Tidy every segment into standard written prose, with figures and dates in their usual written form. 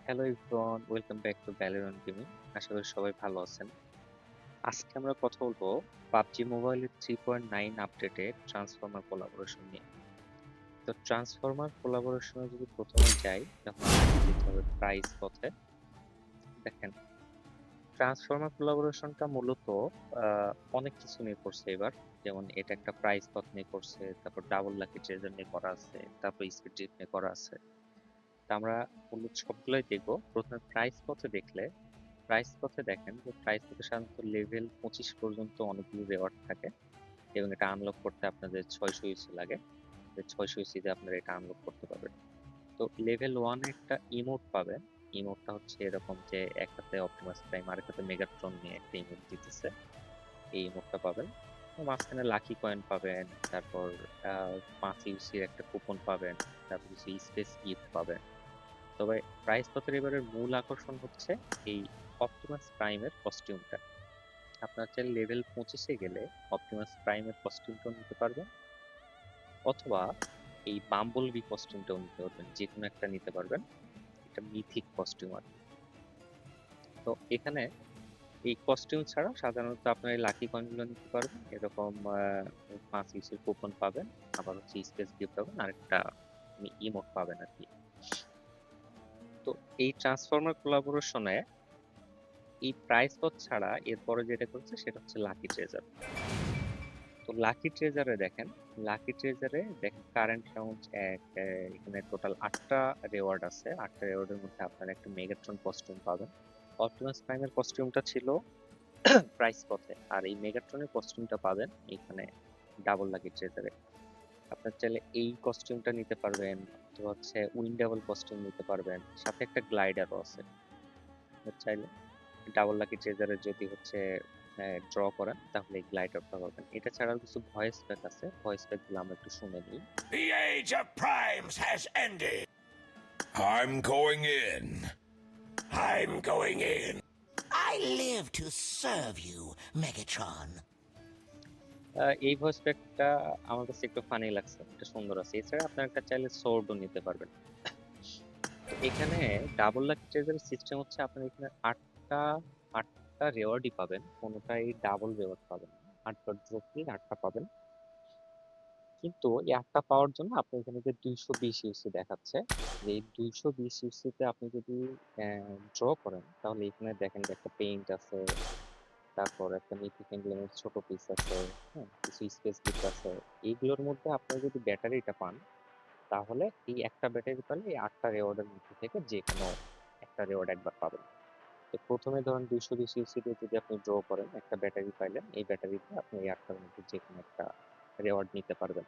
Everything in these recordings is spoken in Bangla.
Hello everyone, welcome back to Valorant gaming. আশা করি সবাই ভালো আছেন। আজকে আমরা কথা বলবো পাবজি মোবাইলের 3.9 আপডেটে ট্রান্সফর্মার কোলাবোরেশন নিয়ে। তো ট্রান্সফর্মার কোলাবোরেশনে যদি প্রথমে যাই, তখন আমাদের যেতে হবে প্রাইস পথে। দেখেন, ট্রান্সফর্মার কোলাবোরেশনটা মূলত অনেক কিছু নিয়ে করছে এবার। যেমন এটা একটা প্রাইস পথ নিয়ে করছে, তারপর ডাবল লাকি ট্রেজার নিয়ে করা আছে, তারপর স্পিড ড্রিফট নিয়ে করা আছে। তা আমরা মূলত সবগুলোই দেখবো। প্রথমে প্রাইস পথে দেখলে, প্রাইস পথে দেখেন যে প্রাইস পথে সাধারণত লেভেল 25 পর্যন্ত অনেকগুলো রেওয়ার্ড থাকে এবং এটা আনলক করতে আপনাদের 600 ইউসি লাগে। 600 ইউসি দিয়ে আপনারা এটা আনলক করতে পারবেন। তো লেভেল 1 এ একটা ইমোট পাবেন। ইমোটটা হচ্ছে এরকম যে এক হাতে অপটিমাস প্রাইম আর এক হাতে মেগাট্রন নিয়ে একটা ইমোট দিতেছে, এই ইমোটটা পাবেন। মাঝখানে লাকি কয়েন পাবেন, তারপর 5 ইউসির একটা কুপন পাবেন, তারপর কিছু স্পেস গিফট পাবেন। তবে প্রাইস পথের এবারের মূল আকর্ষণ হচ্ছে এই অপটিমাস প্রাইমের কস্টিউমটা। আপনার চাইলে লেভেল 25-এ গেলে অপটিমাস প্রাইমের কস্টিউমটাও নিতে পারবেন, অথবা এই বাম্বল বি কস্টিউমটাও নিতে পারবেন। যে কোনো একটা নিতে পারবেন, এটা মিথিক কস্টিউম আর কি। তো এখানে এই কস্টিউম ছাড়া সাধারণত আপনার এই লাকি কয়েনগুলো নিতে পারবেন। এরকম 5 ইউসির কুপন পাবেন, আবার হচ্ছে স্পেস গিফট পাবেন, আর একটা ইমোট পাবেন আর কি। তো এই ট্রান্সফর্মার কোলাবোরেশনে এই প্রাইস পথ ছাড়া এরপরে যেটা করছে সেটা হচ্ছে লাকি ট্রেজার। তো লাকি ট্রেজারে দেখেন, লাকি ট্রেজারে দেখেন কারেন্ট রাউন্ড এখানে টোটাল 8টা রেওয়ার্ড আছে। 8টা রেওয়ার্ডের মধ্যে আপনারা একটা মেগাট্রন কস্টিউম পাবেন। অপটিমাস প্রাইমের কস্টিউমটা ছিল প্রাইস পথে, আর এই মেগাট্রনের কস্টিউমটা পাবেন এখানে ডাবল লাকি ট্রেজারে। আপনার চাইলে এই কস্টিউমটা নিতে পারবেন, অথবা হচ্ছে উইন্ডেবল কস্টিউম নিতে পারবেন, সাথে একটা গ্লাইডারও আছে। আপনার চাইলে ডাবল লাকি ট্রেজারে যদি হচ্ছে ড্র করেন তাহলে এই গ্লাইডারটা পাবেন। এটা ছাড়াও কিছু ভয়েস প্যাক আছে, ভয়েস প্যাক গুলো আমরা একটু শুনে নিই। The age of primes has ended. I'm going in. I'm going in. I live to serve you, Megatron. এই ভয়েস প্যাকটা আমার কাছে একটু ফানি লাগছে, এটা সুন্দর আছে। এছাড়া আপনার একটা চাইলে সোর্ডও নিতে পারবেন। তো এখানে ডাবল লাকি ট্রেজারের সিস্টেম হচ্ছে আপনার এখানে আটটা আটটা রেওয়ার্ডই পাবেন, কোনোটাই ডাবল রেওয়ার্ড পাবেন না। 8বার ড্রপ নিয়ে 8টা পাবেন। কিন্তু এই 8টা পাওয়ার জন্য আপনি এখানে যে 220 ইউসি দেখাচ্ছে, যে এই 220 ইউসিতে আপনি যদি ড্র করেন, তাহলে এখানে দেখেন যে একটা পেইন্ট আছে, তারপর একটা মিথিক এমব্লেমের ছোট পিস আছে, হ্যাঁ, কিছু স্পেস গিফট আছে। এইগুলোর মধ্যে আপনি যদি ব্যাটারিটা পান, তাহলে এই একটা ব্যাটারি পেলে এই 8টা রেওয়ার্ডের মধ্যে থেকে যে কোনো একটা রেওয়ার্ড একবার পাবেন। তো প্রথমে ধরেন 220 ইউসি দিয়ে যদি আপনি ড্র করেন, একটা ব্যাটারি পাইলেন, এই ব্যাটারিতে আপনি এই 8টার মধ্যে যে কোনো একটা রেওয়ার্ড নিতে পারবেন।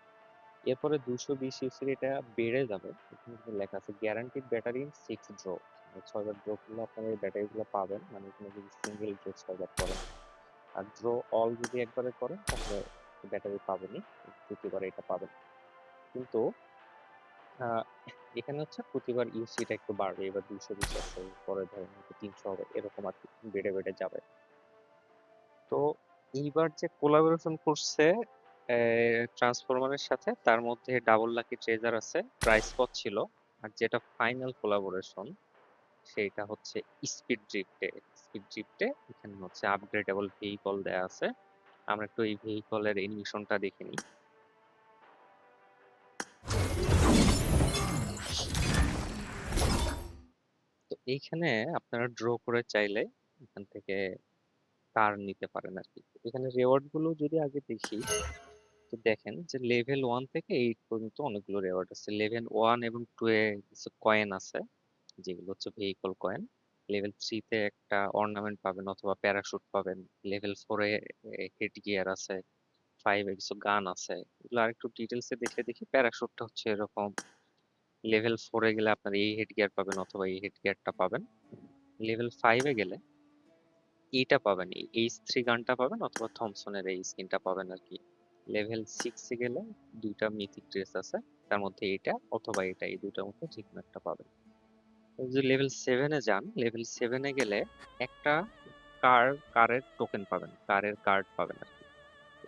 এরপরে 220 ইউসির এটা বেড়ে যাবে, এখানে কিন্তু লেখা আছে গ্যারান্টিড ব্যাটারি ইন 6 ড্র। মানে 6বার ড্র করলে আপনারা এই ব্যাটারিগুলো পাবেন। মানে এখানে যদি সিঙ্গেল ড্র 6বার করেন, আর ড্র অল যদি একবারে করেন তাহলে ব্যাটারি পাবেনই, প্রতিবার এটা পাবেন। কিন্তু আহ, এখানে হচ্ছে প্রতিবার ইউসিটা একটু বাড়বে। এবার 220 আছে, পরে ধরেন হয়তো 300 হবে, এরকম আর কি বেড়ে বেড়ে যাবে। তো এইবার যে কোলাবোরেশন করছে ট্রান্সফরমারের সাথে, তার মধ্যে ডাবল লাকি ট্রেজার আছে, প্রাইস পথ ছিল। আর যেটা ফাইনাল কোলাবোরেশন সেটা হচ্ছে স্পিড ড্রিফটে। স্পিড ড্রিফটে এখানে হচ্ছে আপগ্রেডেবল ভেহিকল দেয়া আছে। আমরা একটু এই ভেহিকলের এনিমেশনটা দেখে নিই। তো এইখানে আপনারা ড্র করে চাইলে এখান থেকে কার নিতে পারেন আর কি। এখানে রেওয়ার্ড গুলো যদি আগে দেখি, তো দেখেন যে লেভেল 1 থেকে 8 পর্যন্ত অনেকগুলো রেওয়ার্ড আছে। লেভেল 1 এবং 2 এ কিছু কয়েন আছে, যেগুলো হচ্ছে ভেহিকল কয়েন। লেভেল 3 তে একটা অর্নামেন্ট পাবেন অথবা প্যারাশুট পাবেন। লেভেল 4 এ হেড গিয়ার আছে। 5 এ কিছু গান আছে। এগুলো আরেকটু ডিটেলসে দেখলে দেখি প্যারাশুটটা হচ্ছে এরকম, লেভেল 4 এ গেলে আপনার এই হেড গিয়ার পাবেন অথবা এই হেড গিয়ারটা পাবেন। লেভেল 5 এ গেলে এইটা পাবেন, এই এইচ3 গানটা পাবেন অথবা থমসনের এই স্কিনটা পাবেন আর কি। লেভেল 6 এ গেলে দুইটা মিথিক ড্রেস আছে, তার মধ্যে এটা অথবা এটা, এই দুইটার মধ্যে যে কোনো একটা পাবেন। যদি লেভেল 7 এ যান, লেভেল 7 এ গেলে একটা কার কারের টোকেন পাবেন, কারের কার্ড পাবেন আর কি।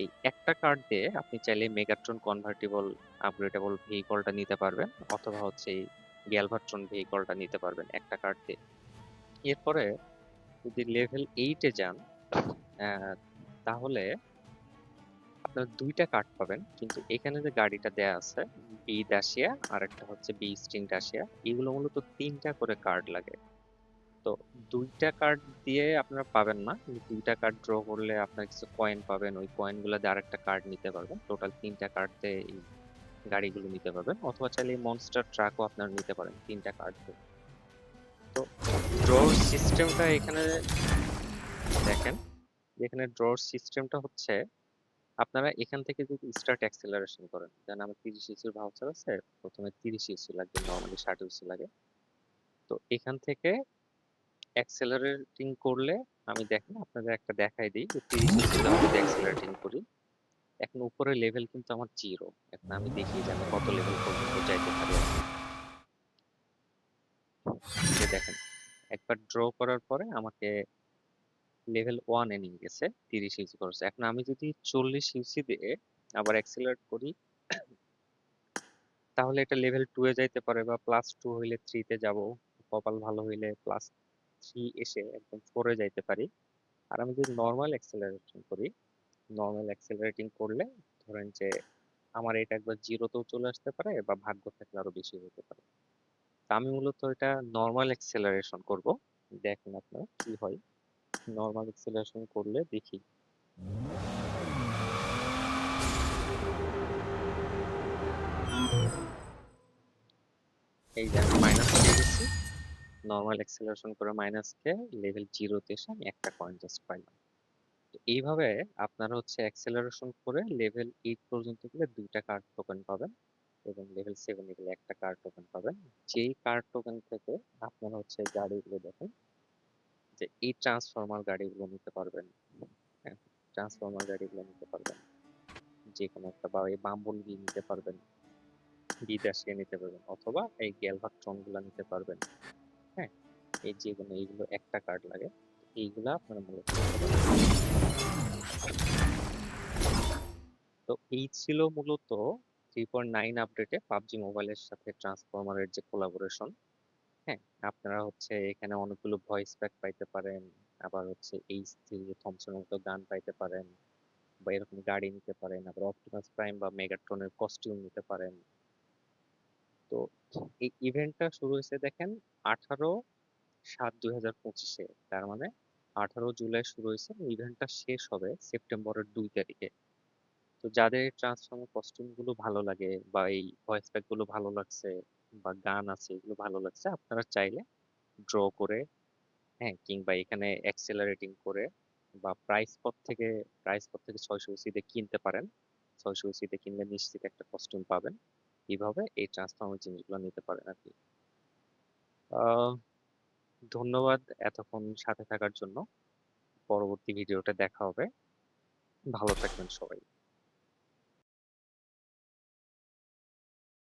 এই একটা কার্ড দিয়ে আপনি চাইলে মেগাট্রন কনভার্টিবল আপগ্রেডেবল ভেহিকলটা নিতে পারবেন, অথবা হচ্ছে এই গ্যালভাট্রন ভেহিকলটা নিতে পারবেন একটা কার্ড দিয়ে। এরপরে যদি লেভেল 8 এ যান তাহলে আপনারা 2টা কার্ড পাবেন, কিন্তু এখানে যে গাড়িটা দেয়া আছে বি দাসিয়া আর একটা হচ্ছে বি স্টিং দাসিয়া, এগুলো মূলত 3টা করে কার্ড লাগে। তো 2টা কার্ড দিয়ে আপনারা পাবেন না, কিন্তু 2টা কার্ড ড্র করলে আপনারা কিছু কয়েন পাবেন, ওই কয়েনগুলো দিয়ে আরেকটা কার্ড নিতে পারবেন। টোটাল 3টা কার্ড দিয়ে এই গাড়িগুলো নিতে পারবেন, অথবা চাইলে এই মনস্টার ট্রাকও আপনারা নিতে পারেন 3টা কার্ড দিয়ে। তো ড্র সিস্টেমটা এখানে দেখেন, এখানে ড্র সিস্টেমটা হচ্ছে আপনারা এখান থেকে যদি স্টার্ট অ্যাক্সেলারেশন করেন, যেন আমার 30 ইউসির ভাউচার আছে, প্রথমে 30 ইউসি লাগবে, নর্মালি 60 ইউসি লাগে। তো এখান থেকে অ্যাক্সেলারেটিং করলে আমি দেখেন আপনাদের একটা দেখাই দিই যে 30 ইউসিতে আমি যদি অ্যাক্সেলারেটিং করি, এখন উপরে লেভেল কিন্তু আমার 0। এখন আমি দেখি যে আমি কত লেভেল পর্যন্ত যাইতে পারি। যে দেখেন একবার ড্র করার পরে আমাকে লেভেল 1 এ নিয়ে গেছে, 30 ইউসি করছে। এখন আমি যদি 40 ইউসি দিয়ে আবার অ্যাক্সেলারেট করি, তাহলে এটা লেভেল 2 এ যাইতে পারে, বা +2 হইলে 3 তে যাব, কপাল ভালো হইলে +3 এসে একদম 4 এ যাইতে পারি। আর আমি যদি নর্মাল অ্যাক্সেলারেশন করি, নর্মাল অ্যাক্সেলারেটিং করলে ধরেন যে আমার এটা একবার 0 তেও চলে আসতে পারে, বা ভাগ্য থাকলে আরো বেশি হতে পারে। তা আমি মূলত এটা নর্মাল অ্যাক্সেলারেশন করব। দেখেন আপনারা কি হয়। নর্মাল অ্যাক্সেলারেশন করলে দেখি এই যে আমি মাইনাস পেয়ে গেছি। নর্মাল অ্যাক্সেলারেশন করে মাইনাস কে লেভেল 0 তে এসে আমি একটা কয়েন জাস্ট পাইলাম। তো এইভাবে আপনারা হচ্ছে অ্যাক্সেলারেশন করে লেভেল 8 পর্যন্ত গেলে 2টা কার্ড টোকেন পাবেন, এবং লেভেল 7 এ গেলে একটা কার্ড টোকেন পাবেন। যেই কার্ড টোকেন থেকে আপনারা হচ্ছে গাড়িগুলো দেখেন যে এই ট্রান্সফর্মার গাড়িগুলো নিতে পারবেন। হ্যাঁ, ট্রান্সফর্মার গাড়িগুলো নিতে পারবেন যে কোনো একটা, বা এই বাম্বলবি নিতে পারবেন, বিদাসিয়া নিতে পারবেন, অথবা এই গ্যালভাট্রন গুলা নিতে পারবেন। হ্যাঁ, এই যেগুলো এইগুলো একটা কার্ড লাগে, এইগুলা আপনারা মূলত নিতে পারবেন। তো এই ছিল মূলত 3.9 আপডেটে পাবজি মোবাইলের সাথে ট্রান্সফরমারের যে কোলাবোরেশন। হ্যাঁ, আপনারা হচ্ছে এখানে অনেকগুলো ভয়েস প্যাক পাইতে পারেন, আবার হচ্ছে এইচ3 থমসনের মতো গান পাইতে পারেন, বা এরকম গাড়ি নিতে পারেন, আবার অপটিমাস প্রাইম বা মেগাট্রনের কস্টিউম নিতে পারেন। তো এই ইভেন্টটা শুরু হয়েছে দেখেন 18/7/2025-এ, তার মানে 18 জুলাই শুরু হয়েছে, ইভেন্টটা শেষ হবে সেপ্টেম্বরের 2 তারিখে। তো যাদের ট্রান্সফর্মার কস্টিউম গুলো ভালো লাগে, বা এই ভয়েস প্যাক গুলো ভালো লাগছে, বা গান আছে এগুলো ভালো লাগছে, আপনারা চাইলে ড্র করে, হ্যাঁ, কিংবা এখানে অ্যাক্সেলারেটিং করে, বা প্রাইস পথ থেকে 600 ইউসি দিয়ে কিনতে পারেন। 600 ইউসি দিয়ে কিনলে নিশ্চিত একটা কস্টিউম পাবেন। এইভাবে এই ট্রান্সফর্মার জিনিসগুলো নিতে পারেন আর কি। আহ ধন্যবাদ এতক্ষণ সাথে থাকার জন্য। পরবর্তী ভিডিওটা দেখা হবে। ভালো থাকবেন সবাই।